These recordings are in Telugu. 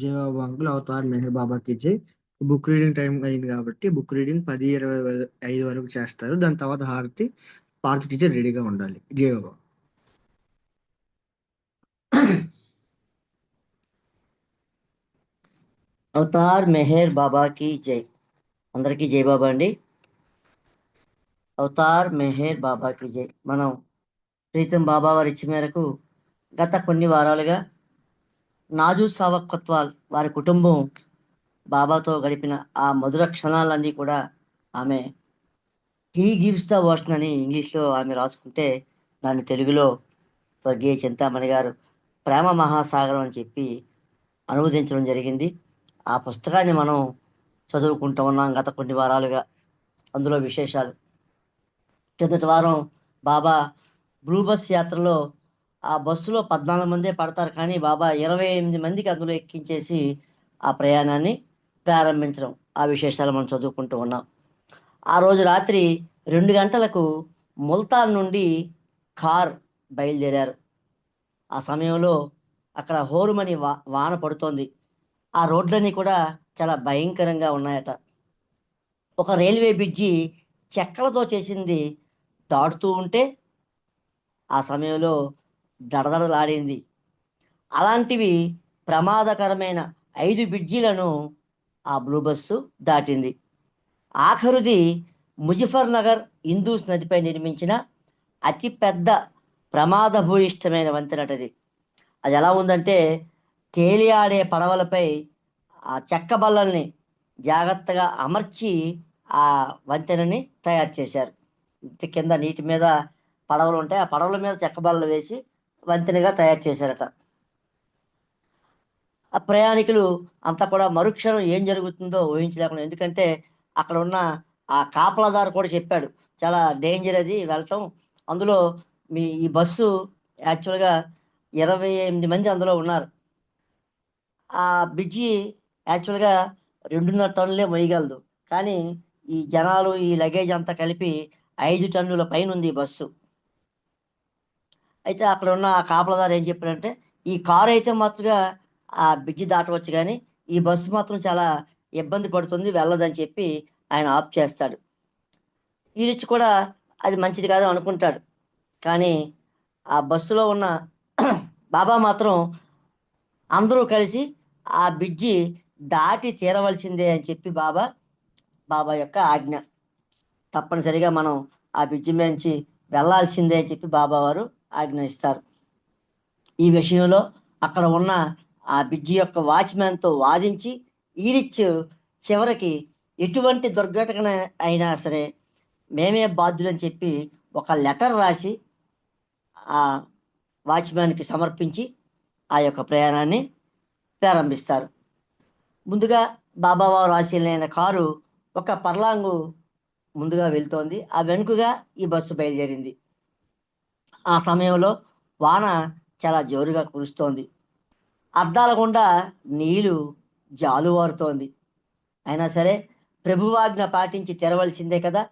జై బాబా అంకుల్ అవతార్ మెహర్ బాబాకి జై. బుక్ రీడింగ్ టైం అయింది కాబట్టి బుక్ రీడింగ్ 10:25 వరకు చేస్తారు. దాని తర్వాత హారతి పార్త్ టీచర్ రెడీగా ఉండాలి. జై బాబా. అవతార్ మెహర్ బాబాకి జై. అందరికీ జై బాబా అండి. అవతార్ మెహర్ బాబాకి జై. మనం ప్రీతం బాబా వారి ఇచ్చిన మేరకు గత కొన్ని వారాలుగా నాజూ సావక్ కొత్వాల్ వారి కుటుంబం బాబాతో గడిపిన ఆ మధుర క్షణాలన్నీ కూడా ఆమె హీ గివ్స్ ద ఓషన్ అని ఇంగ్లీష్లో ఆమె రాసుకుంటే దాన్ని తెలుగులో స్వర్గీయ చింతామణి గారు ప్రేమ మహాసాగరం అని చెప్పి అనువదించడం జరిగింది. ఆ పుస్తకాన్ని మనం చదువుకుంటూ ఉన్నాం గత కొన్ని వారాలుగా. అందులో విశేషాలు, కిందటి వారం బాబా బ్లూ బస్ యాత్రలో ఆ బస్సులో 14 మందే పడతారు, కానీ బాబా 28 మందికి అందులో ఎక్కించేసి ఆ ప్రయాణాన్ని ప్రారంభించడం, ఆ విశేషాలు మనం చదువుకుంటూ ఉన్నాం. ఆ రోజు రాత్రి 2 గంటలకు ముల్తాన్ నుండి కార్ బయలుదేరారు. ఆ సమయంలో అక్కడ హోరుమని వాన పడుతోంది. ఆ రోడ్లన్నీ కూడా చాలా భయంకరంగా ఉన్నాయట. ఒక రైల్వే బ్రిడ్జి చెక్కలతో చేసింది దాటుతూ ఉంటే ఆ సమయంలో దడదడలాడింది. అలాంటివి ప్రమాదకరమైన 5 బ్రిడ్జీలను ఆ బ్లూ బస్సు దాటింది. ఆఖరుది ముజఫర్ నగర్ ఇందూస్ నదిపై నిర్మించిన అతిపెద్ద ప్రమాదభూయిష్టమైన వంతెనటది. అది ఎలా ఉందంటే, తేలియాడే పడవలపై ఆ చెక్క బల్లల్ని జాగ్రత్తగా అమర్చి ఆ వంతెనని తయారు చేశారు. ఇంటి కింద నీటి మీద పడవలు ఉంటాయి, ఆ పడవల మీద చెక్క బల్లలు వేసి వంతెనగా తయారు చేశారట. ఆ ప్రయాణికులు అంతా కూడా మరుక్షణం ఏం జరుగుతుందో ఊహించలేకుండా, ఎందుకంటే అక్కడ ఉన్న ఆ కాపలాదారు కూడా చెప్పాడు, చాలా డేంజర్ అది వెళ్ళటం. అందులో ఈ బస్సు యాక్చువల్గా 28 మంది అందులో ఉన్నారు. ఆ బ్రిడ్జి యాక్చువల్గా 2.5 టన్నులే మోయగలదు, కానీ ఈ జనాలు ఈ లగేజ్ అంతా కలిపి 5 టన్నుల పైన ఉంది ఈ బస్సు. అయితే అక్కడ ఉన్న ఆ కాపలాదారు ఏం చెప్పారంటే, ఈ కారు అయితే మాత్రమే ఆ బ్రిడ్జి దాటవచ్చు, కానీ ఈ బస్సు మాత్రం చాలా ఇబ్బంది పడుతుంది, వెళ్ళదని చెప్పి ఆయన ఆఫ్ చేస్తాడు. ఈరిచ్చి కూడా అది మంచిది కాదు అనుకుంటాడు, కానీ ఆ బస్సులో ఉన్న బాబా మాత్రం అందరూ కలిసి ఆ బ్రిడ్జి దాటి తీరవలసిందే అని చెప్పి బాబా యొక్క ఆజ్ఞ. తప్పనిసరిగా మనం ఆ బ్రిడ్జి నుంచి వెళ్ళాల్సిందే అని చెప్పి బాబా వారు ఆజ్ఞ ఇస్తారు. ఈ విషయంలో అక్కడ ఉన్న ఆ బ్రిడ్జి యొక్క వాచ్మ్యాన్తో వాదించి ఈరిచ్ చివరికి ఎటువంటి దుర్ఘటన అయినా సరే మేమే బాధ్యులని చెప్పి ఒక లెటర్ రాసి ఆ వాచ్మ్యాన్కి సమర్పించి ఆ యొక్క ప్రయాణాన్ని ప్రారంభిస్తారు. ముందుగా బాబావారు ఆశీలైన కారు ఒక పర్లాంగు ముందుగా వెళ్తోంది. ఆ వెనుకగా ఈ బస్సు బయలుదేరింది. ఆ సమయంలో వాన చాలా జోరుగా కురుస్తోంది. అద్దాల గుండా నీళ్లు జాలువారుతోంది. అయినా సరే ప్రభువాజ్ఞ పాటించి తెరవలసిందే కదా.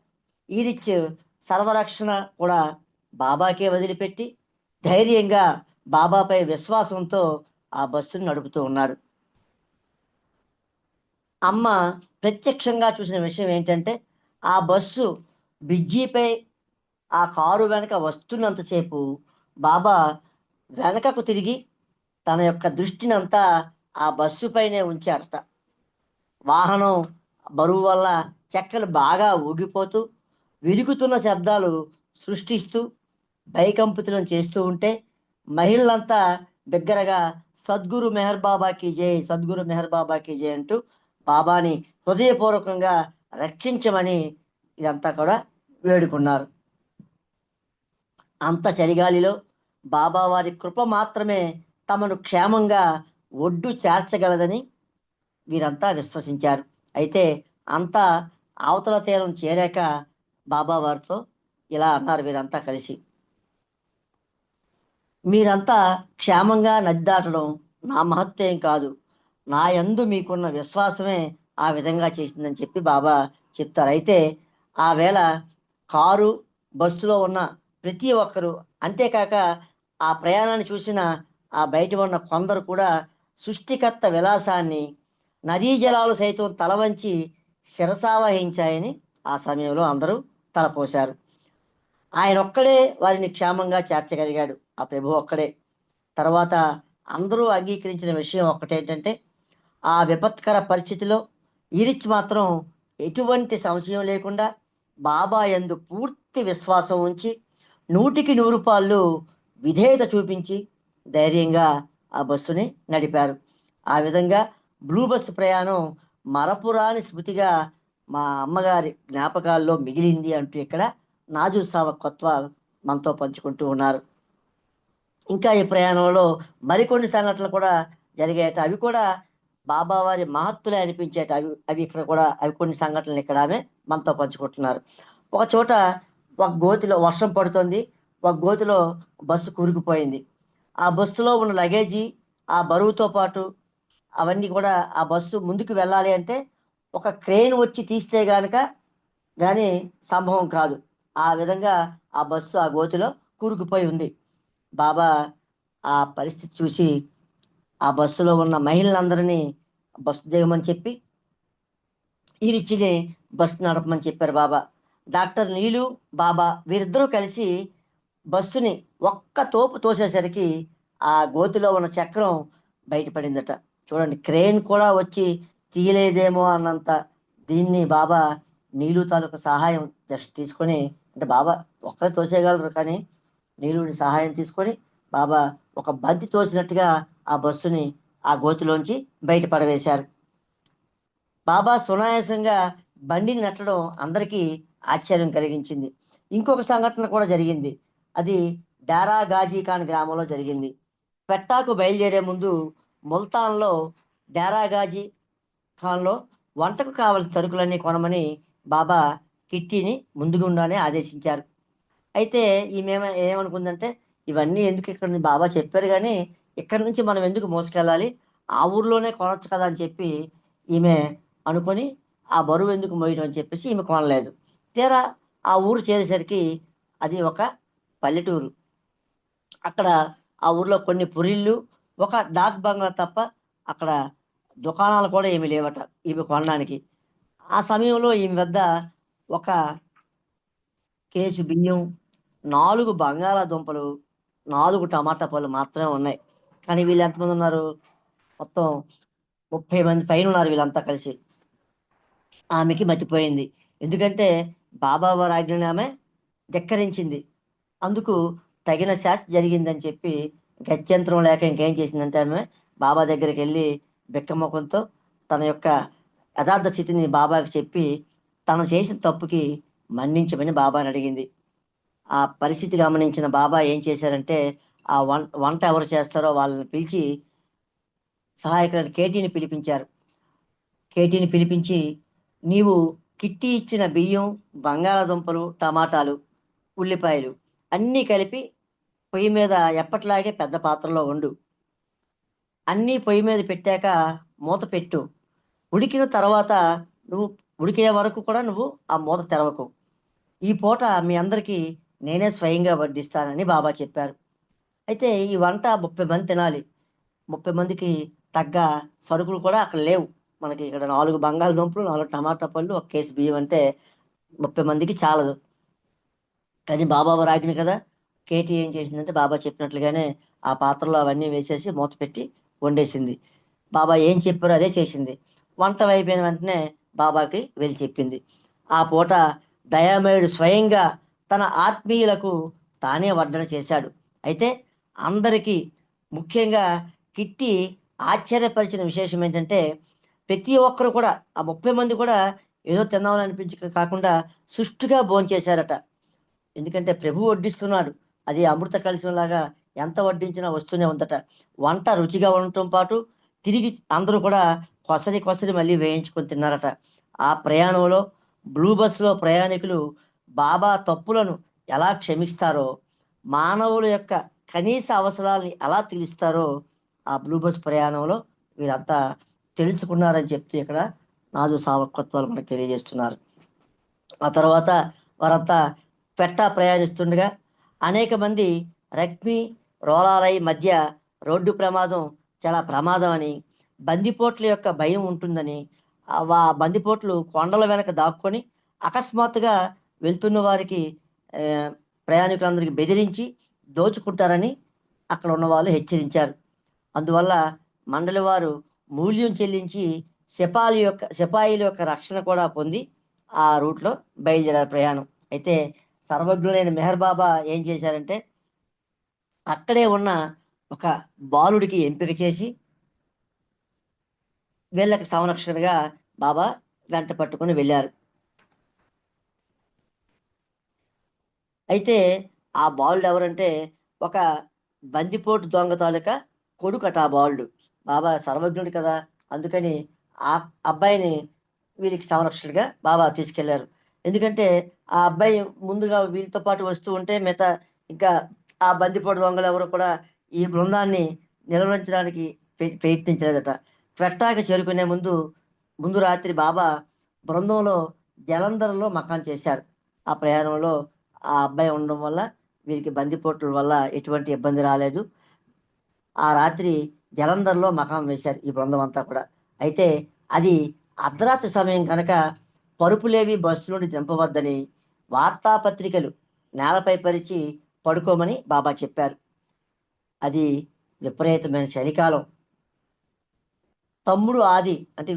ఈరిచ్ సర్వరక్షణ కూడా బాబాకే వదిలిపెట్టి ధైర్యంగా బాబాపై విశ్వాసంతో ఆ బస్సును నడుపుతూ ఉన్నాడు. అమ్మ ప్రత్యక్షంగా చూసిన విషయం ఏంటంటే, ఆ బస్సు బ్రిడ్జిపై ఆ కారు వెనక వస్తున్నంతసేపు బాబా వెనకకు తిరిగి తన యొక్క దృష్టినంతా ఆ బస్సు పైనే ఉంచారట. వాహనం బరువు వల్ల చెక్కలు బాగా ఊగిపోతూ విరుగుతున్న శబ్దాలు సృష్టిస్తూ భయకంపితులను చేస్తూ ఉంటే మహిళలంతా బిగ్గరగా సద్గురు మెహర్ బాబాకి జై, సద్గురు మెహర్ బాబాకి జై అంటూ బాబాని హృదయపూర్వకంగా రక్షించమని ఇదంతా కూడా వేడుకున్నారు. అంత చలిగాలిలో బాబావారి కృప మాత్రమే తమను క్షేమంగా ఒడ్డు చేర్చగలదని వీరంతా విశ్వసించారు. అయితే అంతా అవతల తీరం చేరాక బాబావారితో ఇలా అన్నారు వీరంతా కలిసి, మీరంతా క్షేమంగా నది దాటడం నా మహత్యం కాదు, నా యందు మీకున్న విశ్వాసమే ఆ విధంగా చేసిందని చెప్పి బాబా చెప్తారు. అయితే ఆ వేళ కారు బస్సులో ఉన్న ప్రతి ఒక్కరూ, అంతేకాక ఆ ప్రయాణాన్ని చూసిన ఆ బయట ఉన్న కొందరు కూడా సృష్టికర్త విలాసాన్ని నదీ జలాలు సైతం తలవంచి శిరసావహించాయని ఆ సమయంలో అందరూ తలపోశారు. ఆయన ఒక్కడే వారిని క్షేమంగా చేర్చగలిగాడు. ఆ ప్రభు ఒక్కడే. తర్వాత అందరూ అంగీకరించిన విషయం ఒక్కటేంటంటే, ఆ విపత్కర పరిస్థితిలో ఈరిచ్ మాత్రం ఎటువంటి సంశయం లేకుండా బాబా యందు పూర్తి విశ్వాసం ఉంచి 100% విధేయత చూపించి ధైర్యంగా ఆ బస్సుని నడిపారు. ఆ విధంగా బ్లూ బస్సు ప్రయాణం మరపురాని స్మృతిగా మా అమ్మగారి జ్ఞాపకాల్లో మిగిలింది అంటూ ఇక్కడ నాజూ సావక్ కొత్వాల్ మనతో పంచుకుంటూ ఉన్నారు. ఇంకా ఈ ప్రయాణంలో మరికొన్ని సంఘటనలు కూడా జరిగాయట. అవి కూడా బాబావారి మహత్తులే అనిపించేట. అవి ఇక్కడ కూడా అవి కొన్ని సంఘటనలు ఇక్కడ ఆమె మనతో పంచుకుంటున్నారు. ఒక చోట ఒక గోతిలో వర్షం పడుతుంది. ఒక గోతిలో బస్సు కూరుకుపోయింది. ఆ బస్సులో ఉన్న లగేజీ, ఆ బరువుతో పాటు అవన్నీ కూడా ఆ బస్సు ముందుకు వెళ్ళాలి అంటే ఒక క్రేన్ వచ్చి తీస్తే కానీ సంభవం కాదు. ఆ విధంగా ఆ బస్సు ఆ గోతిలో కూరుకుపోయి ఉంది. బాబా ఆ పరిస్థితి చూసి ఆ బస్సులో ఉన్న మహిళలందరినీ బస్సు దిగమని చెప్పి ఈ రిచ్చిని బస్సు నడపమని చెప్పారు బాబా. డాక్టర్ నీలు, బాబా వీరిద్దరూ కలిసి బస్సుని ఒక్క తోపు తోసేసరికి ఆ గోతిలో ఉన్న చక్రం బయటపడిందట. చూడండి, క్రేన్ కూడా వచ్చి తీయలేదేమో అన్నంత దీన్ని బాబా నీలు తాలూకు సహాయం జస్ట్ తీసుకొని, అంటే బాబా ఒక్కరే తోసేయగలరు కానీ నీలుని సహాయం తీసుకొని బాబా ఒక బంతి తోసినట్టుగా ఆ బస్సుని ఆ గోతిలోంచి బయట పడవేశారు. బాబా సునాయాసంగా బండిని నెట్టడం అందరికీ ఆశ్చర్యం కలిగించింది. ఇంకొక సంఘటన కూడా జరిగింది. అది డారా గాజీ ఖాన్ గ్రామంలో జరిగింది. పెట్టాకు బయలుదేరే ముందు ముల్తాన్లో డారా గాజీ ఖాన్లో వంటకు కావలసిన సరుకులన్నీ కొనమని బాబా కిట్టీని ముందుగుండానే ఆదేశించారు. అయితే ఈమె ఏమనుకుందంటే, ఇవన్నీ ఎందుకు ఇక్కడ నుంచి బాబా చెప్పారు కానీ ఇక్కడి నుంచి మనం ఎందుకు మోసుకెళ్ళాలి, ఆ ఊర్లోనే కొనొచ్చు కదా అని చెప్పి ఈమె అనుకొని ఆ బరువు ఎందుకు మోయడం అని చెప్పేసి ఈమె కొనలేదు. తీరా ఆ ఊరు చేరేసరికి అది ఒక పల్లెటూరు. అక్కడ ఆ ఊర్లో కొన్ని పురిళ్ళు, ఒక డాక్ బంగ్లా తప్ప అక్కడ దుకాణాలు కూడా ఏమీ లేవట ఈమె కొనడానికి. ఆ సమయంలో ఈమె వద్ద ఒక కేసు బియ్యం, 4 బంగాళాదుంపలు, 4 టమాటా పళ్ళు మాత్రమే ఉన్నాయి. కానీ వీళ్ళు ఎంతమంది ఉన్నారు? మొత్తం 30 మంది పైన ఉన్నారు వీళ్ళంతా కలిసి. ఆమెకి మతిపోయింది. ఎందుకంటే బాబా వారి ఆజ్ఞని ఆమె ధిక్కరించింది. అందుకు తగిన శాస్తి జరిగిందని చెప్పి గత్యంతరం లేక ఇంకేం చేసిందంటే ఆమె బాబా దగ్గరికి వెళ్ళి బిక్కమొఖంతో తన యొక్క యథార్థ స్థితిని బాబాకి చెప్పి తను చేసిన తప్పుకి మన్నించమని బాబాని అడిగింది. ఆ పరిస్థితి గమనించిన బాబా ఏం చేశారంటే, ఆ వంట ఎవరు చేస్తారో వాళ్ళని పిలిచి సహాయకులను కేటీని పిలిపించారు. కేటీని పిలిపించి, నీవు కిట్టి ఇచ్చిన బియ్యం, బంగాళాదుంపలు, టమాటాలు, ఉల్లిపాయలు అన్నీ కలిపి పొయ్యి మీద ఎప్పట్లాగే పెద్ద పాత్రలో వండు. అన్నీ పొయ్యి మీద పెట్టాక మూత పెట్టు. ఉడికిన తర్వాత నువ్వు ఉడికే వరకు కూడా నువ్వు ఆ మూత తెరవకు. ఈ పూట మీ అందరికీ నేనే స్వయంగా వడ్డిస్తానని బాబా చెప్పారు. అయితే ఈ వంట 30 మంది తినాలి. 30 మందికి తగ్గ సరుకులు కూడా అక్కడ లేవు. మనకి ఇక్కడ 4 బంగాళదుంపలు, 4 టమాటా పళ్ళు, 1 కేసు బియ్యం అంటే 30 మందికి చాలదు. కానీ బాబా రాగిన కదా, కేటీ ఏం చేసిందంటే బాబా చెప్పినట్లుగానే ఆ పాత్రలో అవన్నీ వేసేసి మూత పెట్టి వండేసింది. బాబా ఏం చెప్పారో అదే చేసింది. వంట అయిపోయిన వెంటనే బాబాకి వెళ్ళి చెప్పింది. ఆ పూట దయామయుడు స్వయంగా తన ఆత్మీయులకు తానే వడ్డన చేశాడు. అయితే అందరికీ, ముఖ్యంగా కిట్టి ఆశ్చర్యపరిచిన విశేషం ఏంటంటే, ప్రతి ఒక్కరు కూడా ఆ 30 మంది కూడా ఏదో తిన్నామని అనిపించి కాకుండా సుష్టుగా భోంచేశారట. ఎందుకంటే ప్రభు వడ్డిస్తున్నాడు. అది అమృత కలశంలాగా ఎంత వడ్డించినా వస్తూనే ఉందట. వంట రుచిగా ఉండటం పాటు తిరిగి అందరూ కూడా కొసరి కొసరి మళ్ళీ వేయించుకొని తిన్నారట. ఆ ప్రయాణంలో బ్లూ బస్సులో ప్రయాణికులు బాబా తప్పులను ఎలా క్షమిస్తారో, మానవుల యొక్క కనీస అవసరాలని ఎలా తీరుస్తారో ఆ బ్లూ బస్ ప్రయాణంలో వీరంతా తెలుసుకున్నారని చెప్తూ ఇక్కడ నాజు సావకత్వాలు మనకు తెలియజేస్తున్నారు. ఆ తర్వాత వారంతా పెట్టా ప్రయాణిస్తుండగా అనేక మంది రగ్మి రోలాలై మధ్య రోడ్డు ప్రమాదం చాలా ప్రమాదం అని, బందిపోట్ల యొక్క భయం ఉంటుందని, బందిపోట్లు కొండల వెనక దాక్కొని అకస్మాత్తుగా వెళ్తున్న వారికి ఆ, ప్రయాణికులందరికీ బెదిరించి దోచుకుంటారని అక్కడ ఉన్న వాళ్ళు హెచ్చరించారు. అందువల్ల మండలి వారు మూల్యం చెల్లించి సిపాయిల యొక్క రక్షణ కూడా పొంది ఆ రూట్లో బయలుదేరారు ప్రయాణం. అయితే సర్వజ్ఞులైన మెహర్ బాబా ఏం చేశారంటే అక్కడే ఉన్న ఒక బాలుడికి ఎంపిక చేసి వీళ్ళకి సంరక్షణగా బాబా వెంట పట్టుకొని వెళ్ళారు. అయితే ఆ బాలుడు ఎవరంటే ఒక బందిపోటు దొంగ తాలూకా కొడుకట ఆ బాలుడు. బాబా సర్వజ్ఞుడు కదా, అందుకని ఆ అబ్బాయిని వీళ్ళకి సంరక్షణగా బాబా తీసుకెళ్లారు. ఎందుకంటే ఆ అబ్బాయి ముందుగా వీళ్ళతో పాటు వస్తూ ఉంటే మిగతా ఇంకా ఆ బందిపోటు దొంగలు ఎవరు కూడా ఈ బృందాన్ని నిలువరించడానికి ప్రయత్నించలేదట. క్వెట్టాకి చేరుకునే ముందు ముందు రాత్రి బాబా బృందంలో జలంధర్లో మకాం చేశారు. ఆ ప్రయాణంలో ఆ అబ్బాయి ఉండడం వల్ల వీరికి బందిపోట్ల వల్ల ఎటువంటి ఇబ్బంది రాలేదు. ఆ రాత్రి జలంధర్లో మకాం వేశారు ఈ బృందం అంతా కూడా. అయితే అది అర్ధరాత్రి సమయం కనుక పరుపులేవి బస్సు నుండి దింపవద్దని వార్తాపత్రికలు నేలపై పరిచి పడుకోమని బాబా చెప్పారు. అది విపరీతమైన చలికాలం. తమ్ముడు ఆది అంటే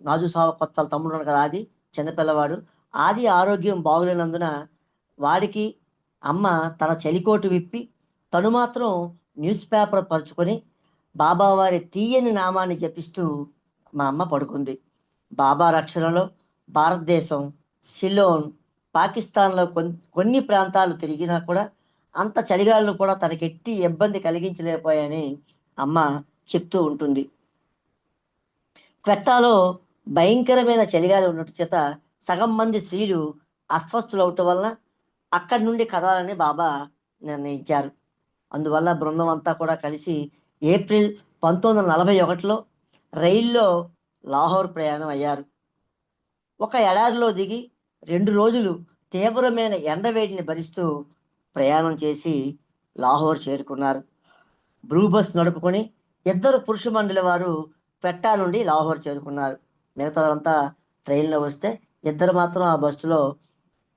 నాజు సావ కొత్త తమ్ముడు ఉన్నాడు కదా, ఆది చిన్నపిల్లవాడు. ఆది ఆరోగ్యం బాగులేనందున వాడికి అమ్మ తన చలికోటు విప్పి తను మాత్రం న్యూస్ పేపర్ పరుచుకొని బాబావారి తీయని నామాన్ని జపిస్తూ మా అమ్మ పడుకుంది. బాబా రక్షణలో భారతదేశం, సిలోన్, పాకిస్తాన్లో కొన్ని ప్రాంతాలు తిరిగినా కూడా అంత చలిగాలను కూడా తనకెట్టి ఇబ్బంది కలిగించలేకపోయాయని అమ్మ చెప్తూ ఉంటుంది. క్వెట్టాలో భయంకరమైన చలిగాలి ఉన్నట్టు చేత సగం మంది స్త్రీలు అస్వస్థులు అవటం వల్ల అక్కడి నుండి కదలాలని బాబా నిర్ణయించారు. అందువల్ల బృందం అంతా కూడా కలిసి ఏప్రిల్ 1941లో రైల్లో లాహోర్ ప్రయాణం అయ్యారు. ఒక ఎడారిలో దిగి 2 రోజులు తీవ్రమైన ఎండవేడిని భరిస్తూ ప్రయాణం చేసి లాహోర్ చేరుకున్నారు. బ్లూ బస్ నడుపుకొని 2 పురుష మండలి వారు పెట్టా నుండి లాహోర్ చేరుకున్నారు. మిగతా వారంతా ట్రైన్లో వస్తే 2 మాత్రం ఆ బస్సులో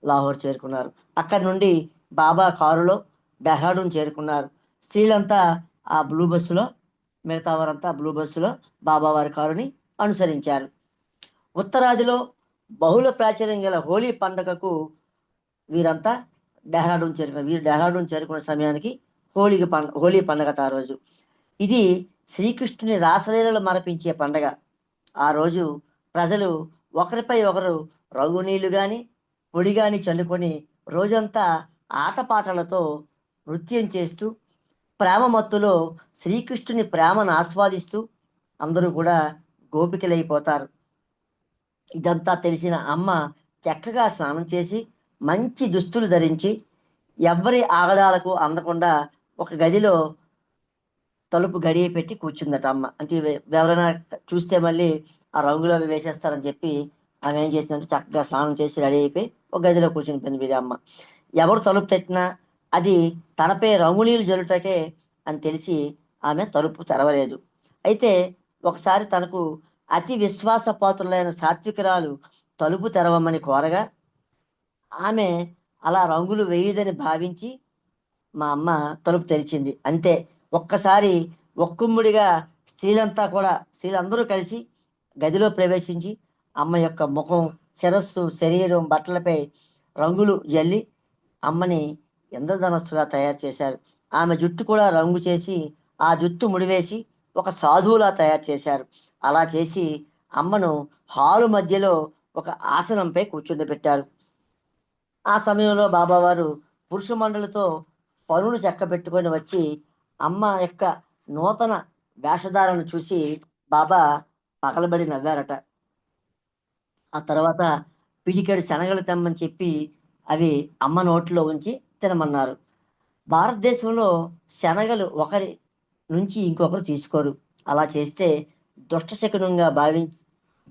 లాహోర్ చేరుకున్నారు. అక్కడి నుండి బాబా కారులో డెహ్రాడూన్ చేరుకున్నారు. స్త్రీలంతా ఆ బ్లూ బస్సులో, మిగతా వారంతా బ్లూ బస్సులో బాబా వారి కారుని అనుసరించారు. ఉత్తరాదిలో బహుళ ప్రాచుర్యం గల హోలీ పండుగకు వీరంతా డెహ్రాడూన్ చేరుకున్నారు. వీరు డెహ్రాడూన్ చేరుకున్న సమయానికి హోలీ పండగట ఆ రోజు. ఇది శ్రీకృష్ణుని రాసలీలలు మరపించే పండగ. ఆ రోజు ప్రజలు ఒకరిపై ఒకరు రంగు నీళ్లు కానీ పొడి కానీ చల్లుకొని రోజంతా ఆటపాటలతో నృత్యం చేస్తూ ప్రేమ మత్తులో శ్రీకృష్ణుని ప్రేమను ఆస్వాదిస్తూ అందరూ కూడా గోపికలైపోతారు. ఇదంతా తెలిసిన అమ్మ చక్కగా స్నానం చేసి మంచి దుస్తులు ధరించి ఎవ్వరి ఆగడాలకు అందకుండా ఒక గదిలో తలుపు గడియ పెట్టి కూర్చుందట అమ్మ. అంటే ఎవరైనా చూస్తే మళ్ళీ ఆ రంగులు అవి వేసేస్తారని చెప్పి ఆమె ఏం చేసిందంటే చక్కగా స్నానం చేసి రెడీ అయిపోయి ఒక గదిలో కూర్చుని పోయింది వీరి అమ్మ. ఎవరు తలుపు తట్టినా అది తనపై రంగునీళ్ళు జల్లుటకే అని తెలిసి ఆమె తలుపు తెరవలేదు. అయితే ఒకసారి తనకు అతి విశ్వాసపాత్రులైన సాత్వికరాలు తలుపు తెరవమని కోరగా ఆమె అలా రంగులు వేయదని భావించి మా అమ్మ తలుపు తెరిచింది. అంతే, ఒక్కసారి ఒక్కుమ్ముడిగా స్త్రీలందరూ కలిసి గదిలో ప్రవేశించి అమ్మ యొక్క ముఖం, శిరస్సు, శరీరం, బట్టలపై రంగులు జల్లి అమ్మని ఇంద్రధనస్సుగా తయారు చేశారు. ఆమె జుట్టు కూడా రంగు చేసి ఆ జుట్టు ముడివేసి ఒక సాధువులా తయారు చేశారు. అలా చేసి అమ్మను హాలు మధ్యలో ఒక ఆసనంపై కూర్చుండబెట్టారు. ఆ సమయంలో బాబావారు పురుష మండలితో పనులు చక్కబెట్టుకొని వచ్చి అమ్మ యొక్క నూతన వేషధారను చూసి బాబా పగలబడి నవ్వారట. ఆ తర్వాత పిడికెడు శనగలు తెమ్మని చెప్పి అవి అమ్మ నోట్లో ఉంచి తినమన్నారు. భారతదేశంలో శనగలు ఒకరి నుంచి ఇంకొకరు తీసుకోరు. అలా చేస్తే దుష్టశకునంగా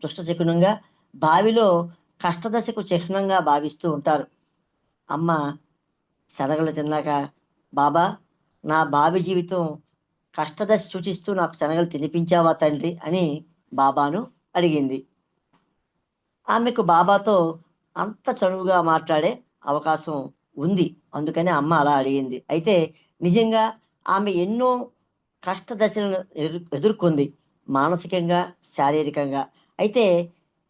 దుష్టశకునంగా బావిలో కష్టదశకు చిహ్నంగా భావిస్తూ ఉంటారు. అమ్మ శనగలు తిన్నాక, బాబా నా భావి జీవితం కష్టదశ సూచిస్తూ నాకు శనగలు తినిపించావా తండ్రి అని బాబాను అడిగింది. ఆమెకు బాబాతో అంత చనువుగా మాట్లాడే అవకాశం ఉంది. అందుకని అమ్మ అలా అడిగింది. అయితే నిజంగా ఆమె ఎన్నో కష్టదశలను ఎదుర్కొంది. మానసికంగా, శారీరకంగా. అయితే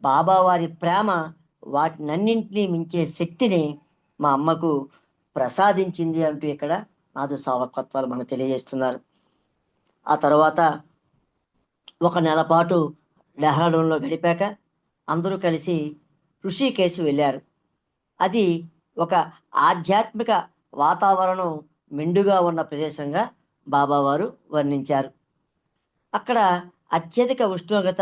బాబా వారి ప్రేమ వాటినన్నింటినీ మించే శక్తిని మా అమ్మకు ప్రసాదించింది అంటూ ఇక్కడ నాదు సావకత్వాలు మనకు తెలియజేస్తున్నారు. ఆ తర్వాత ఒక నెల పాటు డెహ్రాడూన్లో గడిపాక అందరూ కలిసి ఋషికేశ్ వెళ్ళారు. అది ఒక ఆధ్యాత్మిక వాతావరణం మెండుగా ఉన్న ప్రదేశంగా బాబావారు వర్ణించారు. అక్కడ అత్యధిక ఉష్ణోగ్రత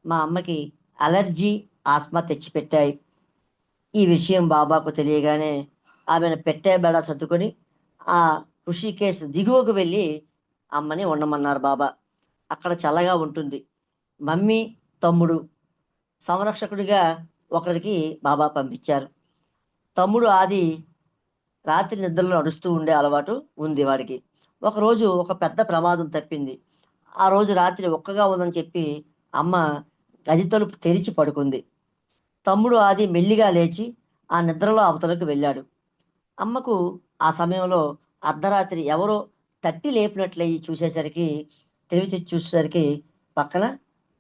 మా అమ్మకి అలర్జీ, ఆస్మా తెచ్చిపెట్టాయి. ఈ విషయం బాబాకు తెలియగానే ఆమెను పెట్టే బెడ సర్దుకొని ఆ ఋషికేశ్ దిగువకు వెళ్ళి అమ్మని ఉండమన్నారు బాబా. అక్కడ చల్లగా ఉంటుంది. మమ్మీ, తమ్ముడు సంరక్షకుడిగా ఒకరికి బాబా పంపించారు. తమ్ముడు ఆది రాత్రి నిద్రలో నడుస్తూ ఉండే అలవాటు ఉంది వాడికి. ఒకరోజు ఒక పెద్ద ప్రమాదం తప్పింది. ఆ రోజు రాత్రి ఒక్కగా ఉందని చెప్పి అమ్మ గది తలుపు తెరిచి పడుకుంది. తమ్ముడు ఆది మెల్లిగా లేచి ఆ నిద్రలో అవతలకు వెళ్ళాడు. అమ్మకు ఆ సమయంలో అర్ధరాత్రి ఎవరో తట్టి లేపినట్లయి చూసేసరికి తెలివి తెచ్చి చూసేసరికి పక్కన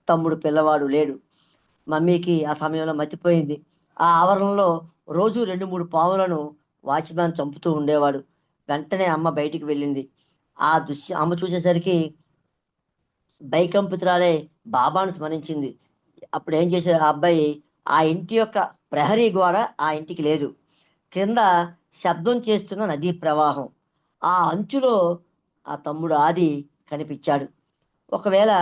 తమ్ముడు పిల్లవాడు లేడు. మమ్మీకి ఆ సమయంలో మతిపోయింది. ఆ ఆవరణలో రోజు 2-3 పాములను వాచ్‌మ్యాన్ చంపుతూ ఉండేవాడు. వెంటనే అమ్మ బయటికి వెళ్ళింది. ఆ అమ్మ చూసేసరికి భయకంపితురాలై బాబాను స్మరించింది. అప్పుడేం చేశాడు ఆ అబ్బాయి, ఆ ఇంటి యొక్క ప్రహరీ గోడ ఆ ఇంటికి లేదు. క్రింద శబ్దం చేస్తున్న నదీ ప్రవాహం. ఆ అంచులో ఆ తమ్ముడు ఆది కనిపించాడు. ఒకవేళ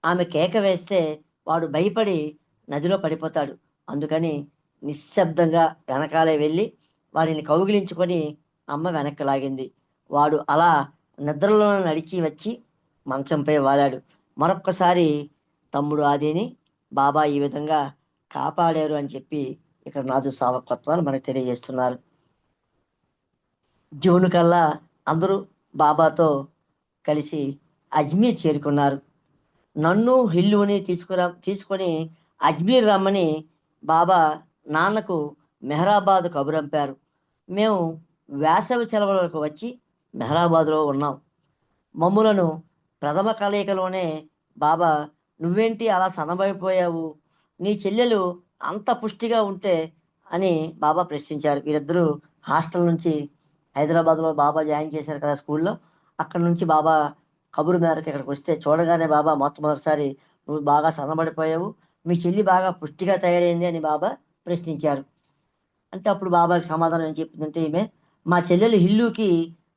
ఆమె కేక వేస్తే వాడు భయపడి నదిలో పడిపోతాడు. అందుకని నిశ్శబ్దంగా వెనకాలే వెళ్ళి వాడిని కౌగిలించుకొని అమ్మ వెనక్కి లాగింది. వాడు అలా నిద్రలో నడిచి వచ్చి మంచంపై వాలాడు. మరొక్కసారి తమ్ముడు ఆదిని బాబా ఈ విధంగా కాపాడారు అని చెప్పి ఇక్కడ నాజు సావకత్వాలు మనకు తెలియజేస్తున్నారు. జూన్ కల్లా అందరూ బాబాతో కలిసి అజ్మీర్ చేరుకున్నారు. నన్ను హిల్లుని తీసుకొని అజ్మీర్ రమ్మని బాబా నాన్నకు మెహరాబాద్ కబురంపారు. మేము వేసవి సెలవులకు వచ్చి మెహరాబాద్లో ఉన్నాం. మమ్ములను ప్రథమ కలయికలోనే బాబా నువ్వేంటి అలా సన్నబడిపోయావు, నీ చెల్లెలు అంత పుష్టిగా ఉంటే అని బాబా ప్రశ్నించారు. వీరిద్దరూ హాస్టల్ నుంచి హైదరాబాద్లో బాబా జాయిన్ చేశారు కదా స్కూల్లో. అక్కడ నుంచి బాబా కబురు మేరకు ఇక్కడికి వస్తే చూడగానే బాబా మొట్టమొదటిసారి నువ్వు బాగా సన్నబడిపోయావు, మీ చెల్లి బాగా పుష్టిగా తయారైంది అని బాబా ప్రశ్నించారు. అంటే అప్పుడు బాబాకి సమాధానం ఏం చెప్పిందంటే ఈమె, మా చెల్లెలు హిల్లుకి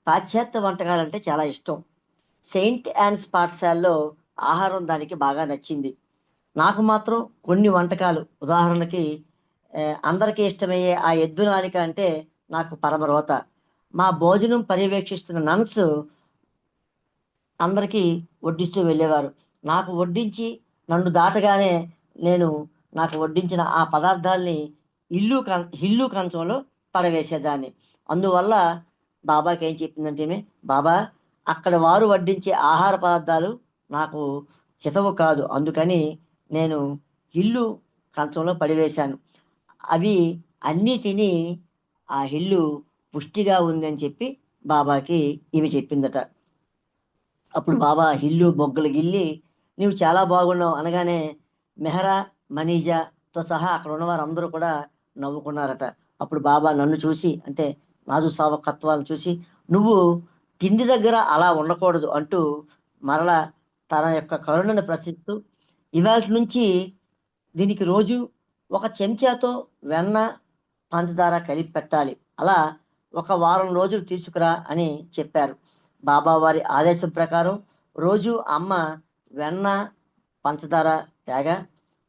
పాశ్చాత్య వంటకాలంటే చాలా ఇష్టం. సెయింట్ యాన్స్ పాఠశాలలో ఆహారం దానికి బాగా నచ్చింది. నాకు మాత్రం కొన్ని వంటకాలు ఉదాహరణకి అందరికీ ఇష్టమయ్యే ఆ ఎద్దు నాలిక అంటే నాకు పరమరోత. మా భోజనం పర్యవేక్షిస్తున్న నన్స్ అందరికీ వడ్డిస్తూ వెళ్ళేవారు. నాకు వడ్డించి నన్ను దాటగానే నేను నాకు వడ్డించిన ఆ పదార్థాల్ని హిల్లు కంచంలో పడవేసేదాన్ని. అందువల్ల బాబాకి ఏం చెప్పిందంటే ఈమె, బాబా అక్కడ వారు వడ్డించే ఆహార పదార్థాలు నాకు హితవు కాదు. అందుకని నేను హిల్లు కంచంలో పడివేశాను. అవి అన్నీ తిని ఆ హిల్లు పుష్టిగా ఉంది అని చెప్పి బాబాకి ఈమె చెప్పిందట. అప్పుడు బాబా హిల్లు బొగ్గలు గిల్లి నీవు చాలా బాగున్నావు అనగానే మెహరా, మనీజాతో సహా అక్కడ ఉన్న వారందరూ కూడా నవ్వుకున్నారట. అప్పుడు బాబా నన్ను చూసి, అంటే నాజు సావకత్వాలను చూసి, నువ్వు తిండి దగ్గర అలా ఉండకూడదు అంటూ మరలా తన యొక్క కరుణను ప్రశ్నిస్తూ, ఇవాళ నుంచి దీనికి రోజు ఒక చెంచాతో వెన్న, పంచదార కలిపి పెట్టాలి. అలా ఒక వారం రోజులు తీసుకురా అని చెప్పారు. బాబా వారి ఆదేశం ప్రకారం రోజు అమ్మ వెన్న, పంచదార తేగా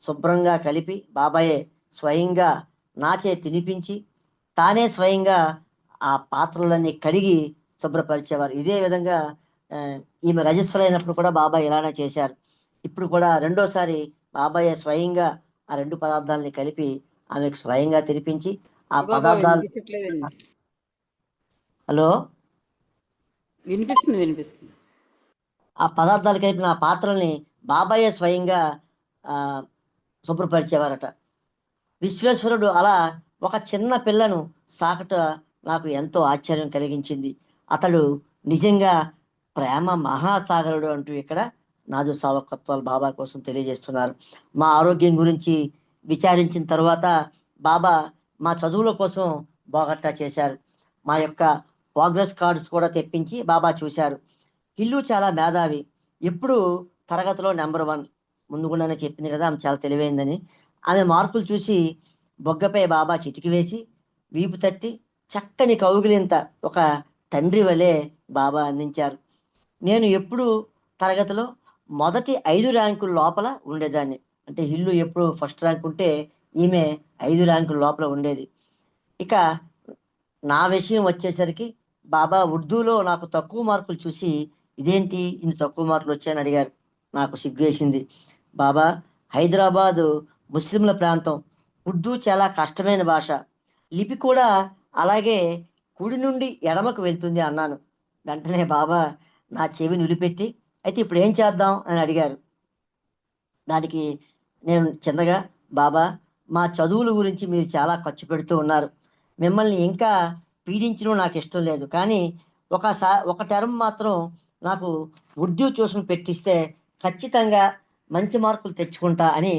శుభ్రంగా కలిపి బాబాయే స్వయంగా నాచే తినిపించి తానే స్వయంగా ఆ పాత్రలన్నీ కడిగి శుభ్రపరిచేవారు. ఇదే విధంగా ఈమె రజస్వలైనప్పుడు కూడా బాబా ఇలానే చేశారు. ఇప్పుడు కూడా రెండోసారి బాబాయే స్వయంగా ఆ 2 పదార్థాలని కలిపి ఆమెకు స్వయంగా తినిపించి ఆ బాబా పదార్థాలు. వినిపించట్లేదండి. హలో, వినిపిస్తుంది. ఆ పదార్థాలు కలిపిన ఆ పాత్రల్ని బాబాయే స్వయంగా ఆ, శుభ్రపరిచేవారట. విశ్వేశ్వరుడు అలా ఒక చిన్న పిల్లను సాకట నాకు ఎంతో ఆశ్చర్యం కలిగించింది. అతడు నిజంగా ప్రేమ మహాసాగరుడు అంటూ ఇక్కడ నాజు సావకత్వాలు బాబా కోసం తెలియజేస్తున్నారు. మా ఆరోగ్యం గురించి విచారించిన తర్వాత బాబా మా చదువుల కోసం బాగట్టా చేశారు. మా యొక్క ప్రోగ్రెస్ కార్డ్స్ కూడా తెప్పించి బాబా చూశారు. ఇల్లు చాలా మేధావి, ఎప్పుడు తరగతిలో నెంబర్ వన్. ముందు గుండానే చెప్పింది కదా ఆమె చాలా తెలివైందని. ఆమె మార్కులు చూసి బొగ్గపై బాబా చిటికి వేసి వీపు తట్టి చక్కని కౌగిలింత ఒక తండ్రి వలె బాబా అందించారు. నేను ఎప్పుడు తరగతిలో మొదటి 5 ర్యాంకుల లోపల ఉండేదాన్ని. అంటే ఇల్లు ఎప్పుడు ఫస్ట్ ర్యాంక్ ఉంటే ఈమె 5 ర్యాంకుల లోపల ఉండేది. ఇక నా విషయం వచ్చేసరికి బాబా ఉర్దూలో నాకు తక్కువ మార్కులు చూసి ఇదేంటి ఇన్ని తక్కువ మార్కులు వచ్చాయని అడిగారు. నాకు సిగ్గేసింది. బాబా, హైదరాబాదు ముస్లింల ప్రాంతం, ఉర్దూ చాలా కష్టమైన భాష, లిపి కూడా అలాగే కుడి నుండి ఎడమకు వెళ్తుంది అన్నాను. వెంటనే బాబా నా చెవి నిలిపెట్టి అయితే ఇప్పుడు ఏం చేద్దాం అని అడిగారు. దానికి నేను చిన్నగా, బాబా, మా చదువుల గురించి మీరు చాలా ఖర్చు పెడుతూ ఉన్నారు, మిమ్మల్ని ఇంకా పీడించడం నాకు ఇష్టం లేదు, కానీ ఒక టర్మ్ మాత్రం నాకు ఉర్దూ ట్యూషన్ పెట్టిస్తే ఖచ్చితంగా మంచి మార్కులు తెచ్చుకుంటా అని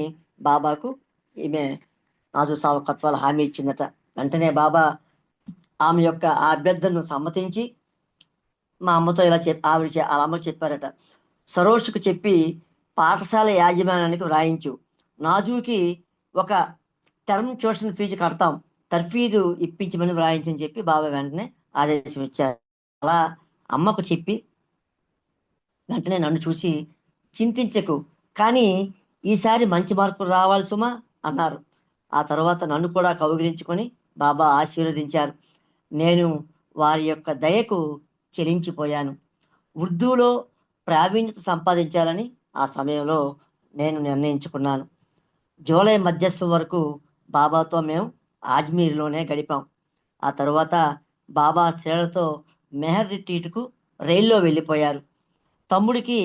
బాబాకు ఈమె నాజు సావకత్వాలు హామీ ఇచ్చిందట. వెంటనే బాబా ఆమె యొక్క ఆ అభ్యర్థనను సమ్మతించి మా అమ్మతో ఇలా వాళ్ళ అమ్మకి చెప్పారట. సరోష్కు చెప్పి పాఠశాల యాజమాన్యానికి వ్రాయించు, నాజుకి ఒక టర్మ్ ట్యూషన్ ఫీజు కడతాం, తర్ఫీదు ఇప్పించమని వ్రాయించని చెప్పి బాబా వెంటనే ఆదేశం ఇచ్చారు. అలా అమ్మకు చెప్పి వెంటనే నన్ను చూసి చింతించకు, కానీ ఈసారి మంచి మార్కులు రావాలి సుమా అన్నారు. ఆ తర్వాత నన్ను కూడా కౌగిలించుకొని బాబా ఆశీర్వదించారు. నేను వారి యొక్క దయకు చెలించిపోయాను. ఉర్దూలో ప్రావీణ్యత సంపాదించాలని ఆ సమయంలో నేను నిర్ణయించుకున్నాను. జూలై మధ్యస్థం వరకు బాబాతో మేము అజ్మీర్లోనే గడిపాం. ఆ తర్వాత బాబా స్త్రీలతో మెహర్ రిట్రీట్కు రైల్లో వెళ్ళిపోయారు. తమ్ముడికి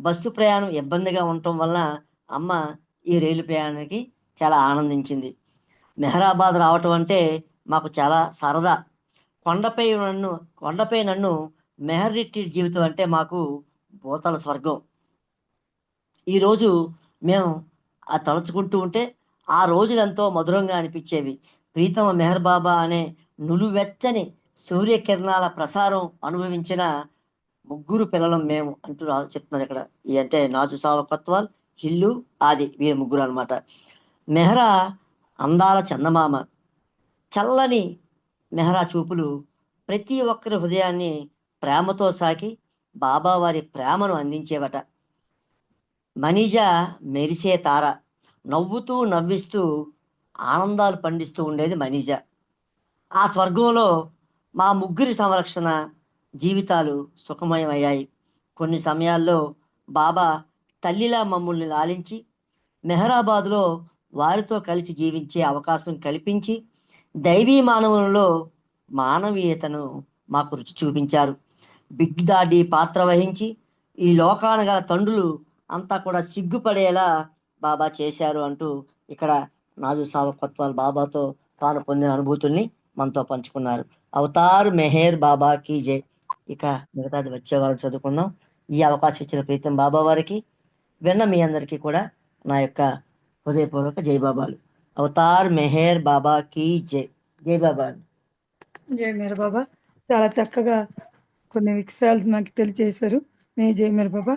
బస్సు ప్రయాణం ఇబ్బందిగా ఉండటం వల్ల అమ్మ ఈ రైలు ప్రయాణానికి చాలా ఆనందించింది. మెహరాబాద్ రావటం అంటే మాకు చాలా సరదా. కొండపై నన్ను మెహర్ రిట్రీట్ జీవితం అంటే మాకు భూతల స్వర్గం. ఈరోజు మేము ఆ తలుచుకుంటూ ఉంటే ఆ రోజులు ఎంతో మధురంగా అనిపించేవి. ప్రీతమ మెహర్ బాబా అనే నులువెచ్చని సూర్యకిరణాల ప్రసారం అనుభవించిన ముగ్గురు పిల్లలం మేము అంటూ చెప్తున్నారు ఇక్కడ. ఈ అంటే నాజు సావకత్వాల్, హిల్లు, ఆది, వీరి ముగ్గురు అనమాట. మెహరా అందాల చందమామ. చల్లని మెహరా చూపులు ప్రతి ఒక్కరి హృదయాన్ని ప్రేమతో సాకి బాబా వారి ప్రేమను అందించేవట. మనీజా మెరిసే తార, నవ్వుతూ నవ్విస్తూ ఆనందాలు పండిస్తూ ఉండేది మనీజా. ఆ స్వర్గంలో మా ముగ్గురి సంరక్షణ జీవితాలు సుఖమయమయ్యాయి. కొన్ని సమయాల్లో బాబా తల్లిలా మమ్మల్ని లాలించి మెహరాబాద్లో వారితో కలిసి జీవించే అవకాశం కల్పించి దైవీ మానవులలో మానవీయతను మాకు రుచి చూపించారు. బిగ్ డాడీ పాత్ర వహించి ఈ లోకాన గల తండ్రులు అంతా కూడా సిగ్గుపడేలా బాబా చేశారు అంటూ ఇక్కడ నాజు సావకత్వాలు బాబాతో తాను పొందిన అనుభూతుల్ని మనతో పంచుకున్నారు. అవతార్ మెహర్ బాబా కీ జై. ఇక మిగతాది వచ్చే వారు చదువుకుందాం. ఈ అవకాశం ఇచ్చిన ప్రీతం బాబా వారికి, విన్న మీ అందరికీ కూడా నా యొక్క హృదయపూర్వక జై బాబాలు. అవతార్ మెహర్ బాబా కీ జై. జై బాబా. జై మేర బాబా. చాలా చక్కగా కొన్ని విషయాలు మాకు తెలియజేశారు. మీ జై మేర బాబా.